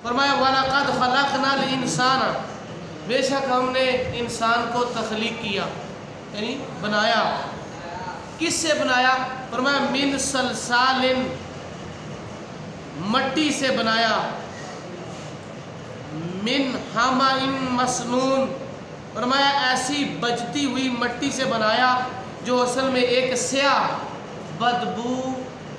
فرمایا وَلَقَدْ خَلَقْنَا الْإِنسَانَ، بے شک ہم نے انسان کو تخلیق کیا، یعنی بنایا۔ کس سے بنایا؟ فرمایا من صلصال، مٹی سے بنایا، من حمأ مسنون، فرمایا ایسی بجتی ہوئی مٹی سے بنایا جو اصل میں ایک سیاہ بدبو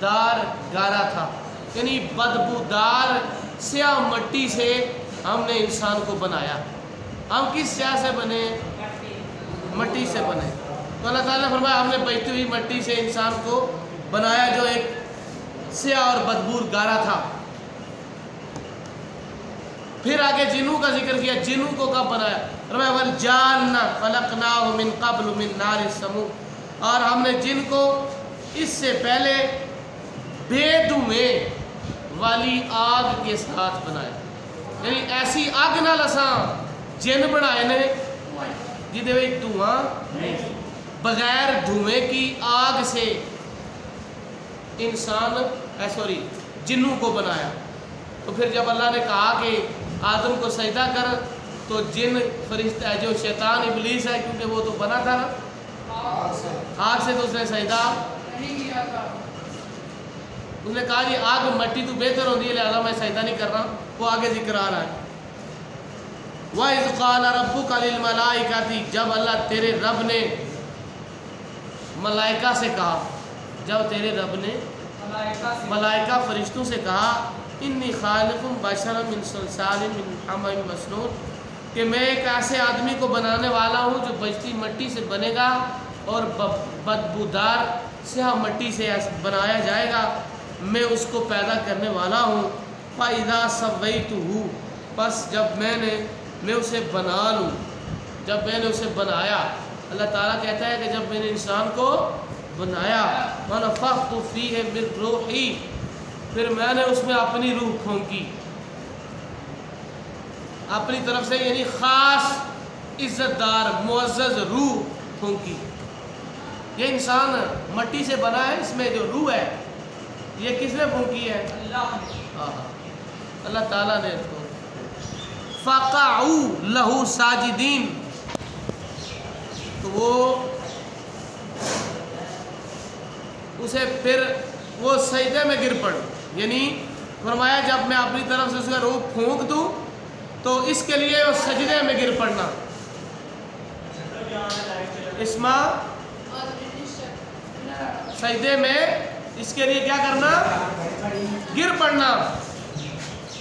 دار گارا تھا، یعنی بدبو دار سیاہ مٹی سے ہم نے انسان کو بنایا۔ ہم کس سیاہ سے بنے؟ مٹی سے بنے۔ تو اللہ تعالیٰ نے فرمایا ہم نے بجتی ہوئی مٹی سے انسان کو بنایا جو ایک سیاہ اور بدبو گارا تھا۔ پھر آگے جنوں کا ذکر کیا، جنوں کو کب بنایا؟ فرمایا وَالْجَانَّ خَلَقْنَاهُ مِنْ قَبْلُ مِنْ نَارِ السَّمُومِ، اور ہم نے جن کو اس سے پہلے بے دھوئیں والی آگ کے ساتھ بنایا، یعنی ایسی آگ نہ لساں جن بنائے نے جدے وی دھواں نہیں، بغیر دھوئیں کی آگ سے جنوں کو بنایا۔ تو پھر جب اللہ نے کہا کہ آدم کو سجدہ کر، تو جن فرشتہ جو شیطان ابلیس ہے، کیونکہ وہ تو بنا تھا نا آگ سے، تو اس نے سجدہ نہیں کیا تھا۔ اس نے کہا یہ آگ مٹی تو بہتر ہوتی ہے، لہذا میں سجدہ نہیں کر رہا۔ وہ آگے ذکر آ رہا ہے وَإِذْ قَالَ رَبُّكَ لِلْمَلَائِكَةِ، جب اللہ تیرے رب نے ملائکہ سے کہا، جب تیرے رب نے ملائکہ فرشتوں سے کہا انی خالق بشرا من صلصال من حمأ مسنون، کہ میں ایک ایسے آدمی کو بنانے والا ہوں جو بجتی مٹی سے بنے گا اور بدبودار سیاہ مٹی سے بنایا جائے گا، میں اس کو پیدا کرنے والا ہوں۔ فَإِذَا سَوَّيْتُهُ، پس جب میں اسے بنا لوں، جب میں نے اسے بنایا، اللہ تعالیٰ کہتا ہے کہ جب میں نے انسان کو بنایا وَنَفَخْتُ فِيهِ مِن رُوحِي، پھر میں نے اس میں اپنی روح پھونکی، اپنی طرف سے، یعنی خاص عزت دار معزز روح پھونکی۔ یہ انسان مٹی سے بنا ہے، اس میں جو روح ہے یہ کس نے پھونکی ہے؟ اللہ تعالیٰ نے۔ فَقَعُوا لَهُ سَاجِدِينَ، تو وہ اسے پھر وہ سجدے میں گر پڑ، یعنی فرمایا جب میں اپنی طرف سے اس کا روح پھونک دوں تو اس کے لیے وہ سجدے میں گر پڑنا، اسما سجدے میں اس کے لیے کیا کرنا؟ گر پڑنا۔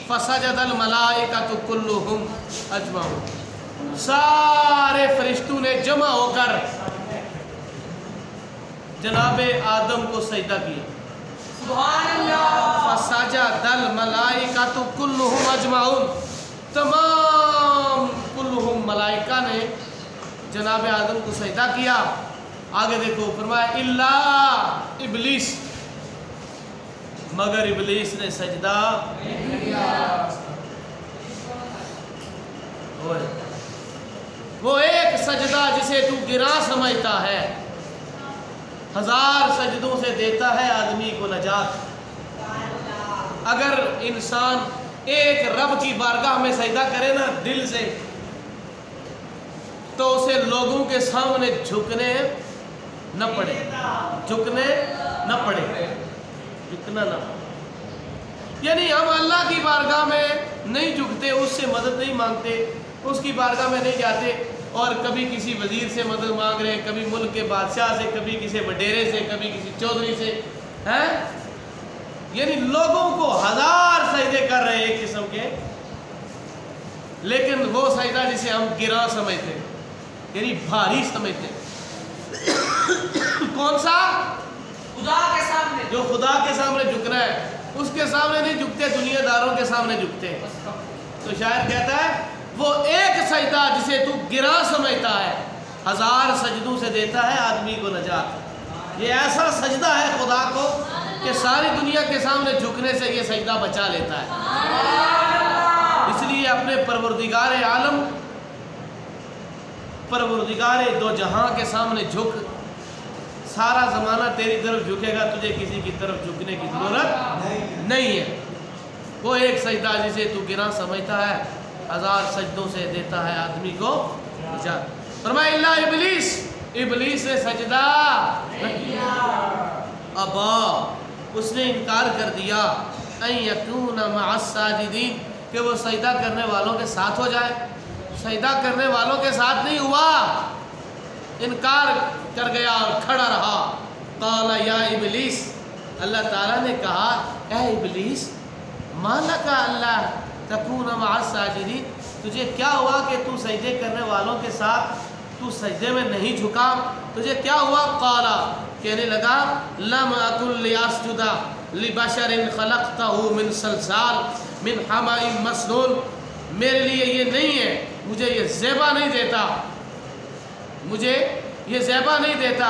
فَسَجَدَ الْمَلَائِكَةُ كُلُّهُمْ أَجْمَعُونَ، سارے فرشتوں نے جمع ہو کر جناب آدم کو سجدہ کیا۔ سبحان اللہ۔ فَسَجَدَ الْمَلَائِكَةُ كُلُّهُمْ أَجْمَعُونَ، تمام کلہم ملائکہ نے جناب آدم کو سجدہ کیا۔ آگے دیکھو فرمایا الا ابلیس، مگر ابلیس نے سجدہ نہیں کیا۔ وہ ایک سجدہ جسے تو گراں سمجھتا ہے، 1000 سجدوں سے دیتا ہے آدمی کو نجات۔ اگر انسان ایک رب کی بارگاہ میں سجدہ کرے نا دل سے، تو اسے لوگوں کے سامنے جھکنے نہ پڑے، جھکنے نہ پڑے، جھکنا نہ پڑے، یعنی ہم اللہ کی بارگاہ میں نہیں جھکتے، اس سے مدد نہیں مانگتے، اس کی بارگاہ میں نہیں جاتے، اور کبھی کسی وزیر سے مدد مانگ رہے ہیں، کبھی ملک کے بادشاہ سے، کبھی کسی وڈیرے سے، کبھی کسی چودھری سے، ہیں، یعنی لوگوں کو 1000 سجدے کر رہے ہیں ایک قسم کے، لیکن وہ سجدہ جسے ہم گراں سمجھتے ہیں، یعنی بھاری سمجھتے ہیں، کون سا؟ خدا کے سامنے، جو خدا کے سامنے جھکنا ہے، اس کے سامنے نہیں جھکتے، دنیا داروں کے سامنے جھکتے ہیں۔ تو شاعر کہتا ہے وہ ایک سجدہ جسے تو گراں سمجھتا ہے 1000 سجدوں سے دیتا ہے آدمی کو نجات۔ یہ ایسا سجدہ ہے خدا کو کہ ساری دنیا کے سامنے جھکنے سے یہ سجدہ بچا لیتا ہے۔ اس لیے اپنے پروردگار عالم، پروردگار دو جہاں کے سامنے جھک، سارا زمانہ تیری طرف جھکے گا، تجھے کسی کی طرف جھکنے کی ضرورت نہیں ہے۔ وہ ایک سجدہ جسے تو گراں سمجھتا ہے 1000 سجدوں سے دیتا ہے آدمی کو نجات۔ فرمایا الا ابلیس، ابلیس نے سجدہ نہ کیا، ابا، اس نے انکار کر دیا، ان یکون مع الساجدین، کہ وہ سجدہ کرنے والوں کے ساتھ ہو جائے۔ سجدہ کرنے والوں کے ساتھ نہیں ہوا، انکار کر گیا اور کھڑا رہا۔ قال یا ابلیس، اللہ تعالیٰ نے کہا اے ابلیس، ما لک اللہ تکون مع الساجدین، تجھے کیا ہوا کہ تو سجدے کرنے والوں کے ساتھ تو سجدے میں نہیں جھکا، تجھے کیا ہوا؟ قال، کہنے لگا لم اکن لیسجد لبشر خلقتہ من صلصال من حمأ مسنون، میرے لیے یہ نہیں ہے، مجھے یہ زیبا نہیں دیتا، مجھے یہ زیبا نہیں دیتا،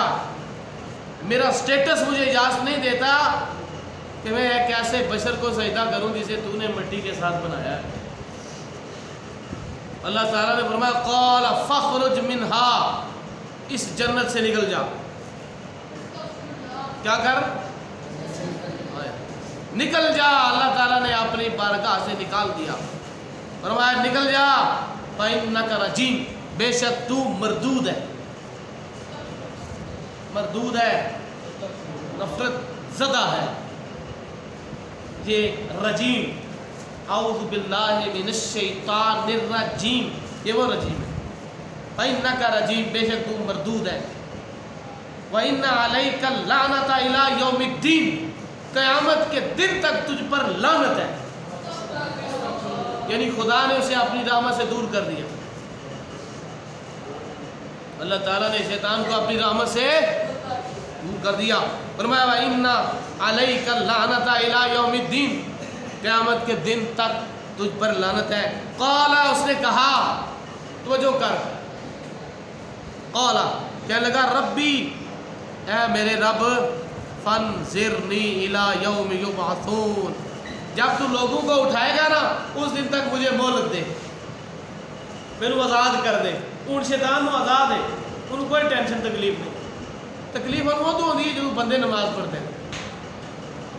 میرا سٹیٹس مجھے اجازت نہیں دیتا کہ میں ایک ایسے بشر کو سجدہ کروں جسے تو نے مٹی کے ساتھ بنایا ہے۔ اللہ تعالیٰ نے فرمایا قال فاخرج منہا، اس جنت سے نکل جا۔ کیا کر؟ نکل جا، اللہ تعالیٰ نے اپنی بارگاہ سے نکال دیا، فرمایا نکل جا، فإنک رجیم، بے شک تو مردود ہے، مردود ہے، نفرت زدہ ہے۔ یہ رجیم، اعوذ باللہ من الشیطان الرجیم، یہ وہ رجیم ہے۔ فإنک رجیم، بے شک تو مردود ہے۔ وَإِنَّ عَلَيْكَ اللَّعْنَةَ إِلَىٰ يَوْمِ الدِّينِ، قیامت کے دن تک تجھ پر لعنت ہے، یعنی خدا نے اسے اپنی رحمت سے دور کر دیا۔ اللہ تعالیٰ نے شیطان کو اپنی رحمت سے دور کر دیا۔ فرمایا وَإِنَّ عَلَيْكَ اللَّعْنَةَ إِلَىٰ يَوْمِ الدِّينِ، قیامت کے دن تک تجھ پر لعنت ہے۔ قال، اس نے کہا، توجہ کر، قال، کہنے لگا ربی، اے میرے رب، فانظرنی الی یوم یبعثون، جب تو لوگوں کو اٹھائے گا نا اس دن تک مجھے مہلت دے، میرے آزاد کر دے۔ ان شیطان کو آزاد ہے، ان کوئی ٹینشن تکلیف نہیں۔ تکلیف ان وہ تو ہوتی ہے جو بندے نماز پڑھتے ہیں،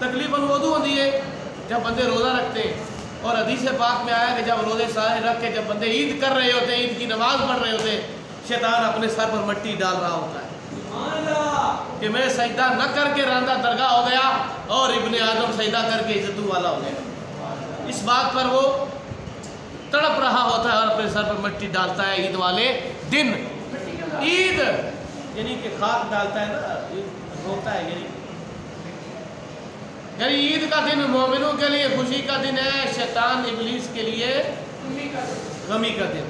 تکلیف ان وہ تو ہوتی ہے جب بندے روزہ رکھتے ہیں، اور حدیث پاک میں آیا کہ جب روزے سارے رکھ کے جب بندے عید کر رہے ہوتے ہیں، عید کی نماز پڑھ رہے ہوتے ہیں، شیطان اپنے سر پر مٹی ڈال رہا ہوتا ہے کہ میں سجدہ نہ کر کے راندہ درگاہ ہو گیا اور ابن آدم سجدہ کر کے عزتوں والا ہو گیا۔ اس بات پر وہ تڑپ رہا ہوتا ہے اور اپنے سر پر مٹی ڈالتا ہے عید والے دن۔ عید یعنی کہ خاک ڈالتا ہے نا، روتا ہے، یعنی عید کا دن مومنوں کے لیے خوشی کا دن ہے، شیطان ابلیس کے لیے غمی کا دن۔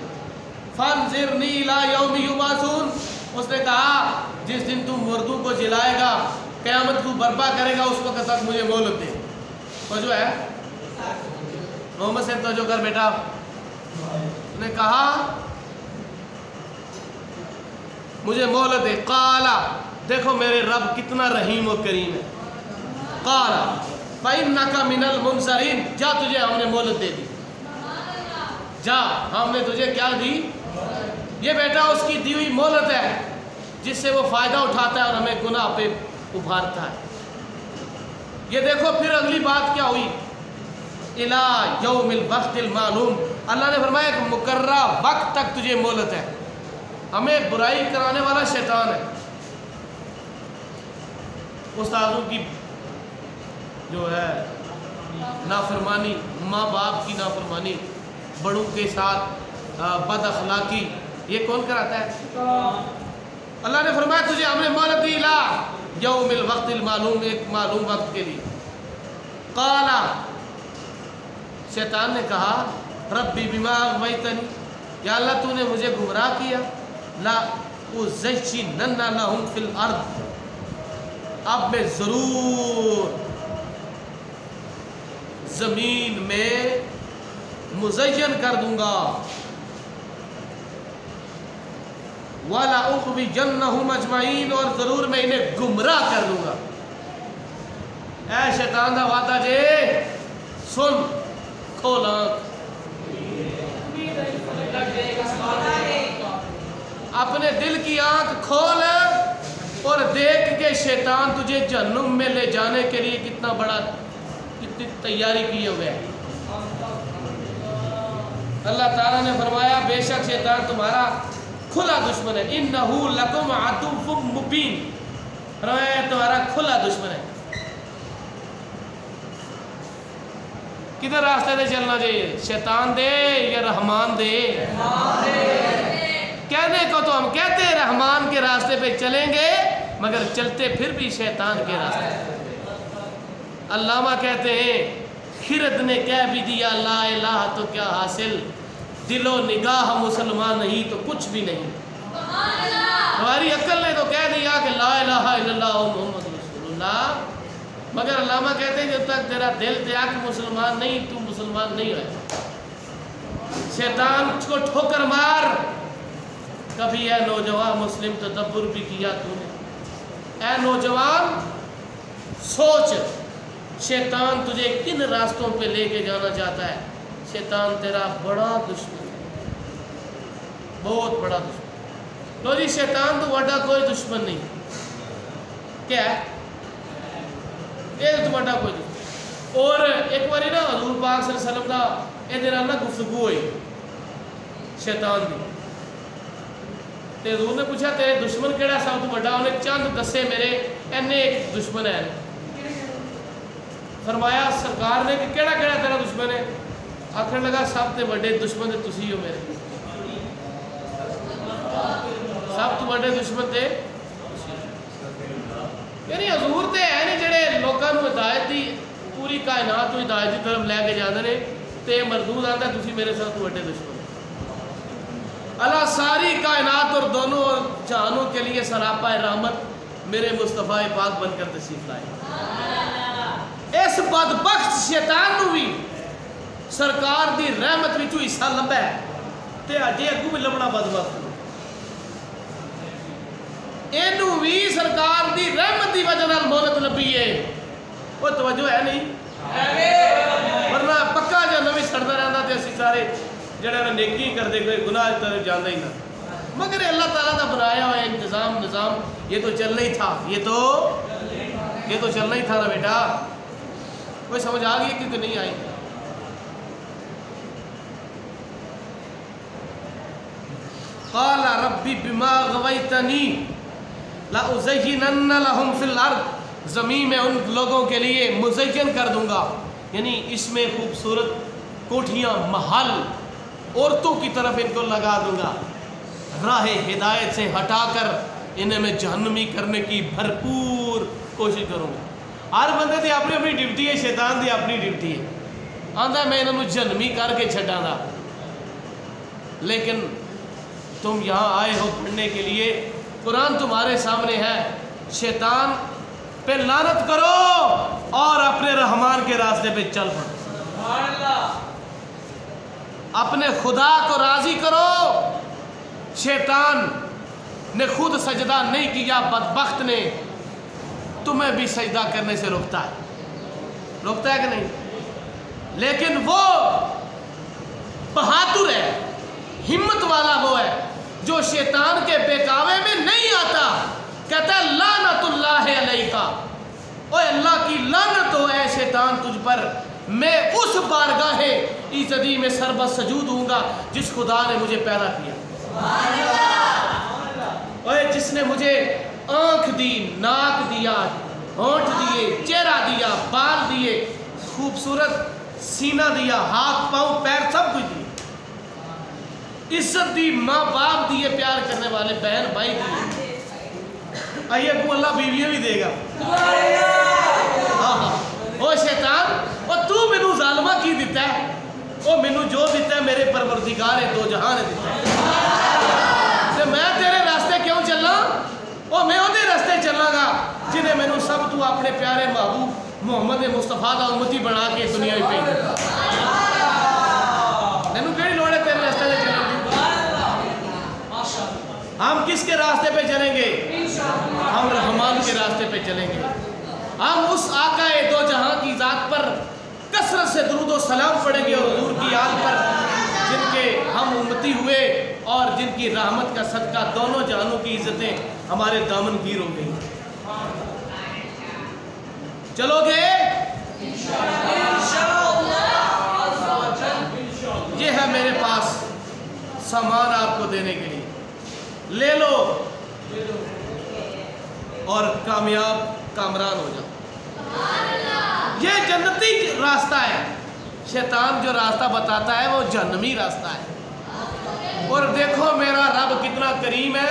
فانظرنی الی یوم یبعثون، اس نے کہا جس دن تو مردوں کو جلائے گا، قیامت کو برپا کرے گا، اس وقت تک مجھے مہلت دے۔ توجہ ہے محمد صاحب، توجہ کر بیٹا۔ اس نے کہا مجھے مہلت دے۔ قال، دیکھو میرے رب کتنا رحیم و کریم ہے۔ قال فإنک من المنظرین، جا تجھے ہم نے مہلت دے دی، جا ہم نے تجھے کیا دی؟ یہ بیٹا اس کی دی ہوئی مہلت ہے جس سے وہ فائدہ اٹھاتا ہے اور ہمیں گناہ پہ ابھارتا ہے۔ یہ دیکھو پھر اگلی بات کیا ہوئی، الی یوم الوقت المعلوم، اللہ نے فرمایا ایک مقررہ وقت تک تجھے مہلت ہے۔ ہمیں برائی کرانے والا شیطان ہے، استادوں کی جو ہے نافرمانی، ماں باپ کی نافرمانی، بڑوں کے ساتھ بد اخلاقی، یہ کون کراتا ہے؟ اللہ نے فرمایا تجھے ہم نے مہلت دی الی یوم الوقت المعلوم، ایک معلوم وقت کے لیے۔ قال، شیطان نے کہا ربی بما اغویتنی، یا اللہ تو نے مجھے گمراہ کیا، لا ازینن لہم فی الارض، اب میں ضرور زمین میں مزین کر دوں گا، وَلَأُغْوِيَنَّهُمْ أَجْمَعِينَ، اور ضرور میں انہیں گمراہ کر دوں گا۔ اے شیطان دا وعدہ جے، سن، کھول آنکھ، اپنے دل کی آنکھ کھول اور دیکھ کہ شیطان تجھے جہنم میں لے جانے کے لیے کتنا بڑا، کتنی تیاری کیے ہوئے ہے۔ اللہ تعالیٰ نے فرمایا بے شک شیطان تمہارا کھلا دشمن ہے، انہو لکم عدو مبین، فرمایا تمہارا کھلا دشمن ہے۔ کدھر راستے دے چلنا چاہیے؟ شیطان دے یا رحمان دے؟ کہنے کو تو ہم کہتے ہیں رحمان کے راستے پہ چلیں گے، مگر چلتے پھر بھی شیطان کے راستے پہ۔ علامہ کہتے ہیں خرد نے کہہ بھی دیا لا الہ تو کیا حاصل، دل و نگاہ مسلمان نہیں تو کچھ بھی نہیں۔ ہماری عقل نے تو کہہ دیا کہ لا الہ الا اللہ محمد رسول اللہ، مگر علامہ کہتے ہیں جب تک تیرا دل تیاک مسلمان نہیں تو مسلمان نہیں ہے۔ شیطان کو ٹھوکر مار، کبھی اے نوجوان مسلم تدبر بھی کیا تو نے؟ اے نوجوان سوچ، شیطان تجھے کن راستوں پہ لے کے جانا چاہتا ہے؟ شیطان تیرا بڑا دشمن ہے، بہت بڑا دشمن۔ لو جی شیطان تو وڈا کوئی دشمن نہیں، کیا ہے؟ یہ تو وڈا کوئی دشمن۔ اور ایک باری نا حضور پاک صلی اللہ علیہ وسلم کا یہ دن نا گفتگو ہوئی شیطان دی، تے حضور نے پوچھا تیرے دشمن کیڑا سب تو بڑا؟ انہیں چند دسے میرے اینے ایک دشمن ہے۔ فرمایا سرکار نے کہ کیڑا کیڑا تیرا دشمن ہے؟ آخر لگا سب تے بڑے دشمن تے تسی ہو میرے، سب تو بڑے دشمن تے یعنی حضور تے ہے نہیں جڑے لوکاں نو ہدایت دی پوری کائنات نو ہدایت دی طرف لے کے جاندے نے، تے مردود آندا ہے تسی میرے ساتھ بڑے دشمن۔ اللہ ساری کائنات اور دونوں جہانوں کے لیے سراپا رحمت میرے مصطفیٰ پاک بن کر تشریف لائے۔ اس بدبخت شیطان نو بھی سرکار دی رحمت وچوں حصہ لبا ہے، تے اجے اگوں بھی لبنا بدبخت اینو بھی سرکار دی رحمت دی وجہ نال مہلت لبی ہے۔ وہ توجہ ہے نہیں؟ ورنہ پکا جا نویں سڑدا رہندا تے اسی سارے جڑے نا نیکی کر دے کوئی گناہ طرف جاندہ ہی نہ، مگر اللہ تعالیٰ کا بنایا ہوا انتظام نظام یہ تو چلنا ہی تھا، یہ تو چلنا ہی تھا نا بیٹا۔ کوئی سمجھ آ گئی کہ نہیں آئی؟ قال ربی بما غویتنی لأزینن لہم فی الارض، زمین میں ان لوگوں کے لیے مزین کر دوں گا، یعنی اس میں خوبصورت کوٹھیاں محل عورتوں کی طرف ان کو لگا دوں گا، راہ ہدایت سے ہٹا کر انہیں میں جہنمی کرنے کی بھرپور کوشش کروں گا۔ ہر بندے دی اپنی اپنی ڈیوٹی ہے، شیطان دی اپنی ڈیوٹی ہے، آندہ میں انہوں جہنمی کر کے چھڑا دا، لیکن تم یہاں آئے ہو پڑھنے کے لیے، قرآن تمہارے سامنے ہے، شیطان پہ لعنت کرو اور اپنے رحمان کے راستے پہ چل پڑو، اپنے خدا کو راضی کرو۔ شیطان نے خود سجدہ نہیں کیا، بدبخت نے تمہیں بھی سجدہ کرنے سے روکتا ہے کہ نہیں؟ لیکن وہ بہادر ہے، ہمت والا وہ ہے جو شیطان کے بہکاوے میں نہیں آتا، کہتا ہے لعنت اللہ علیہ، اوے اللہ کی لعنت ہو اے شیطان تجھ پر، میں اس بارگاہ ایزدی میں سربت سجود ہوں گا جس خدا نے مجھے پیدا کیا، اوے جس نے مجھے آنکھ دی، ناک دیا، ہونٹ دیے، چہرہ دیا، بال دیے، خوبصورت سینہ دیا، ہاتھ پاؤں پیر سب کچھ دیا، عزت دی، ماں باپ دیے، پیار کرنے والے بہن بھائی دیے، آئیے کو اللہ بیویاں بھی دے گا۔ او شیطان، او تو مینوں ظالمہ کی دیتا ہے، او مینوں جو دیتا ہے میرے پروردگار دو جہاں نے دیتا ہے، تو میں تیرے راستے کیوں چلنا؟ او میں اودے راستے چلنا گا جنہیں مینوں سب تو اپنے پیارے محبوب محمد مصطفیٰ دا امتی بنا کے دنیا میں بھیجا، مینوں کیڑی لوڑ ہے تیرے راستے چلنے کی؟ ہم کس کے راستے پہ چلیں گے؟ ہم رحمان کے راستے پہ چلیں گے، ہم اس آقا دو جہاں کی ذات پر کثرت سے درود و سلام پڑھیں گے، اور حضور کی آل پر جن کے ہم امتی ہوئے اور جن کی رحمت کا صدقہ دونوں جہانوں کی عزتیں ہمارے دامن گیر ہو گئی۔ چلو گے؟ یہ ہے میرے پاس سامان آپ کو دینے کے لیے، لے لو اور کامیاب کامران ہو جاؤ۔ یہ جنتی راستہ ہے۔ شیطان جو راستہ بتاتا ہے وہ جہنمی راستہ ہے۔ اور دیکھو میرا رب کتنا کریم ہے،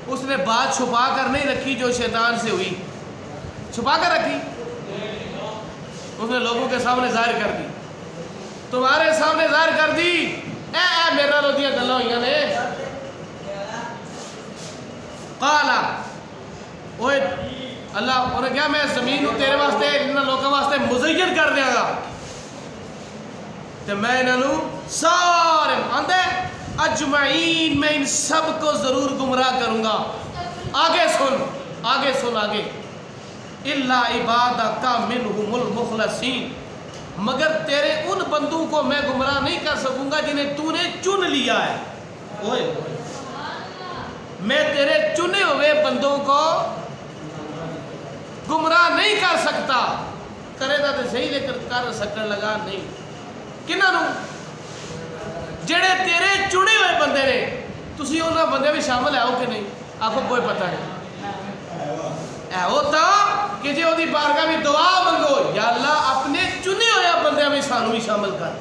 اس نے بات چھپا کر نہیں رکھی جو شیطان سے ہوئی، چھپا کر رکھی، اس نے لوگوں کے سامنے ظاہر کر دی، تمہارے سامنے ظاہر کر دی۔ اے میرا رو دیا گلا ہوئی نے قالا اوے اللہ انہیں کیا میں زمین تیرے واسطے ان لوگوں واسطے مزین کر دیا گا تو میں انہوں سارے آندھے اجمعین میں ان سب کو ضرور گمراہ کروں گا۔ آگے سن آگے الا عبادک منہم المخلصین، مگر تیرے ان بندوں کو میں گمراہ نہیں کر سکوں گا جنہیں تو نے چن لیا ہے۔ اوئے میں تیرے چنے ہوئے بندوں کو گمراہ نہیں کر سکتا، کرے دا تو صحیح لیکن کر سکن لگا نہیں۔ کنہاں نوں؟ جڑے تیرے چنے ہوئے بندے نے، تسی انہاں بندے بھی شامل ہے ہو کہ نہیں؟ آخو کوئی پتہ نہیں اے ہوتا کہ جے وہ دی بارگاہ بھی دعا منگو، یا اللہ اپنے چنے ہوئے بندے میں سانو بھی شامل کر،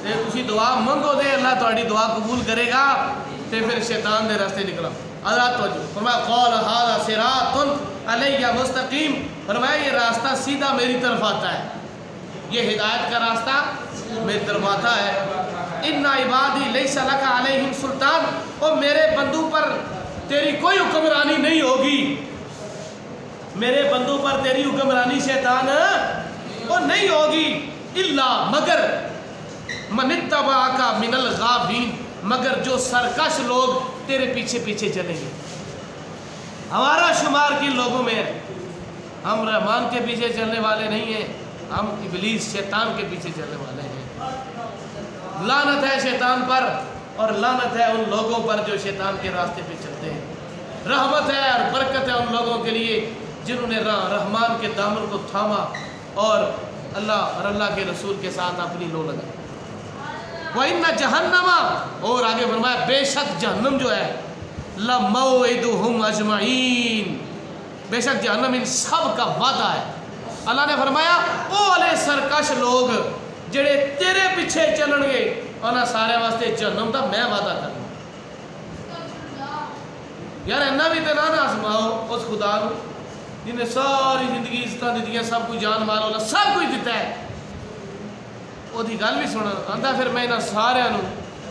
تے تسی دعا منگو دے اللہ تہاڈی دعا قبول کرے گا، تے پھر شیطان دے راستے نکلا۔ اللہ توجہ فرمایا قال ھذا صراط علی مستقیم، فرمایا یہ راستہ سیدھا میری طرف آتا ہے، یہ ہدایت کا راستہ میری طرف آتا ہے۔ ان عبادی لیس لک علیہم سلطان، اور میرے بندوں پر تیری کوئی حکمرانی نہیں ہوگی، میرے بندوں پر تیری حکمرانی شیطان اور نہیں ہوگی، الا مگر من اتبعک من الغاوین، مگر جو سرکش لوگ تیرے پیچھے پیچھے چلیں گے۔ ہمارا شمار کن لوگوں میں ہے؟ ہم رحمان کے پیچھے چلنے والے نہیں ہیں، ہم ابلیس شیطان کے پیچھے چلنے والے ہیں۔ لعنت ہے شیطان پر اور لعنت ہے ان لوگوں پر جو شیطان کے راستے پہ چلتے ہیں۔ رحمت ہے اور برکت ہے ان لوگوں کے لیے جنہوں نے رحمان کے دامن کو تھاما اور اللہ اور اللہ کے رسول کے ساتھ اپنی لو لگا۔ وَإِنَّ جَهَنَّمَ، اور آگے فرمایا بے شک جہنم جو ہے لَمَوْعِدُهُمْ أَجْمَعِينَ، بے شک جہنم ان سب کا وعدہ ہے۔ اللہ نے فرمایا او والے سرکش لوگ جڑے تیرے پیچھے چلن گے انہاں سارے واسطے جہنم دا میں وعدہ کروں۔ یار انہاں بھی تے نہ آزماؤ اس خدا نو جنہیں ساری زندگی عزتاں دتیاں، سب کچھ جان مال والا سب کچھ دیتا ہے، وہ دی گل بھی سنا آندا پھر میں انہاں سارے نو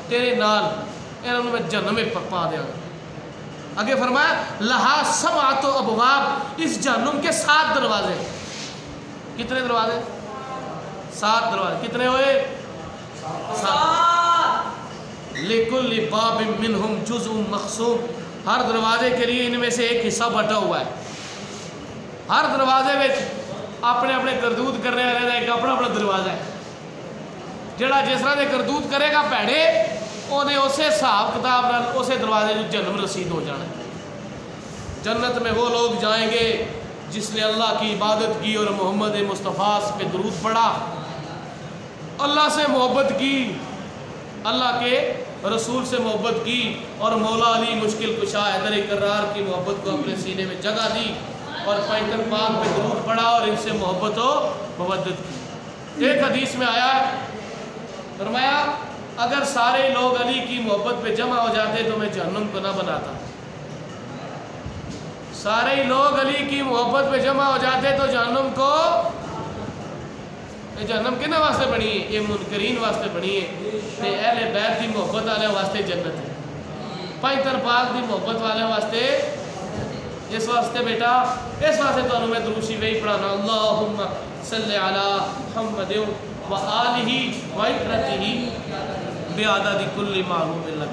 تیرے نال انہاں نو میں جہنم میں پا دیاں گا۔ آگے فرمایا لہا سبعۃ ابواب، اس جہنم کے 7 دروازے۔ کتنے دروازے؟ 7 دروازے۔ کتنے ہوئے؟ 7۔ لِكُلِّ بَابٍ مِّنْهُمْ جُزْءٌ مَقْسُومٌ، ہر دروازے کے لیے ان میں سے ایک حصہ بٹا ہوا ہے۔ ہر دروازے میں اپنے اپنے کردوت کرنے والے ایک اپنا اپنا دروازہ ہے، جڑا جس طرح دے کردوت کرے گا پیڑے انہیں اسے حساب کتاب نال اسے دروازے جو جنم رسید ہو جانا ہے۔ جنت میں وہ لوگ جائیں گے جس نے اللہ کی عبادت کی اور محمد مصطفیٰ پہ درود پڑھا، اللہ سے محبت کی، اللہ کے رسول سے محبت کی، اور مولا علی مشکل کشا حیدر کرار کی محبت کو اپنے سینے میں جگہ دی، اور پیغمبر پاک پہ درود پڑھا اور ان سے محبت و مودت کی۔ ایک حدیث میں آیا ہے، فرمایا اگر سارے لوگ علی کی محبت پہ جمع ہو جاتے تو میں جہنم کو نہ بناتا۔ سارے لوگ علی کی محبت پہ جمع ہو جاتے تو جہنم کو، جہنم کنے واسطے بنی ہے؟ یہ منکرین واسطے بنی ہے، تے اہل بیت دی محبت والے واسطے جنت ہے، پیغمبر پاک دی محبت والے واسطے۔ اس واسطے بیٹا اس واسطے تو میں درود شریف پڑھانا، اللہم صلی علی محمد و آلہ و عترتہ بعدد کل معلوم لک۔